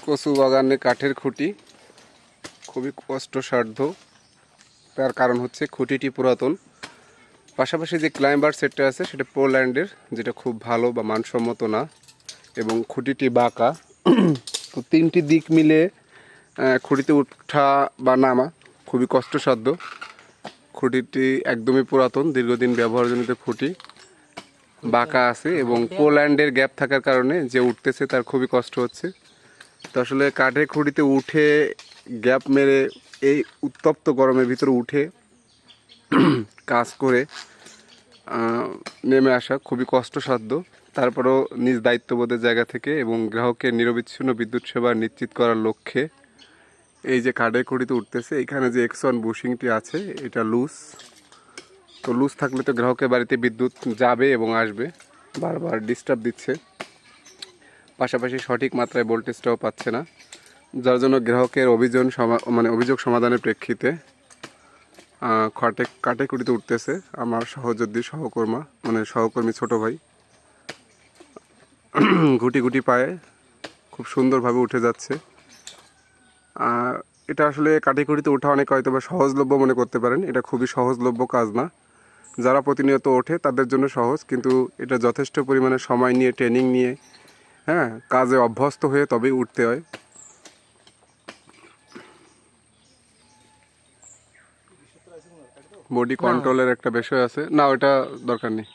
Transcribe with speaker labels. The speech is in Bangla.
Speaker 1: কচু বাগানে কাঠের খুঁটি খুবই কষ্টসাধ্য। তার কারণ হচ্ছে খুঁটিটি পুরাতন, পাশাপাশি যে ক্লাইম্বার সেটটা আছে সেটা পোল্যান্ডের, যেটা খুব ভালো বা মানসম্মত না, এবং খুঁটিটি বাঁকা। তো তিনটি দিক মিলে খুঁটিতে ওঠা বা নামা খুবই কষ্টসাধ্য। খুঁটিটি একদমই পুরাতন, দীর্ঘদিন ব্যবহারজনিত খুঁটি, বাঁকা আছে এবং পোল্যান্ডের গ্যাপ থাকার কারণে যে উঠতেছে তার খুবই কষ্ট হচ্ছে। তো আসলে কাঠের খুঁটিতে উঠে গ্যাপ মেরে এই উত্তপ্ত গরমের ভিতরে উঠে কাজ করে নেমে আসা খুবই কষ্টসাধ্য। তারপরেও নিজ দায়িত্ববোধের জায়গা থেকে এবং গ্রাহকের নিরবিচ্ছিন্ন বিদ্যুৎ সেবা নিশ্চিত করার লক্ষ্যে এই যে কাঠের খুঁটিতে উঠতেছে, এখানে যে X1 বুশিংটি আছে এটা লুজ। তো লুজ থাকলে তো গ্রাহকের বাড়িতে বিদ্যুৎ যাবে এবং আসবে, বারবার ডিস্টার্ব দিচ্ছে, পাশাপাশি সঠিক মাত্রায় ভোল্টেজটাও পাচ্ছে না, যার জন্য গ্রাহকের অভিযোগ সমাধানের প্রেক্ষিতে কাঠে খুঁটিতে উঠতেছে আমার সহযোদ্ধী সহকর্মী ছোট ভাই। গুটি গুটি পায়ে খুব সুন্দরভাবে উঠে যাচ্ছে। এটা আসলে কাঠে খুঁটিতে ওঠা অনেকে হয়তো বা সহজলভ্য মনে করতে পারেন, এটা খুবই সহজলভ্য কাজ না। যারা প্রতিনিয়ত ওঠে তাদের জন্য সহজ, কিন্তু এটা যথেষ্ট পরিমাণে সময় নিয়ে, ট্রেনিং নিয়ে, কাজে অভ্যস্ত হয়ে তবেই উঠতে হয়। বডি কন্ট্রোলের একটা বিষয় আছে না, ওটা দরকার নেই।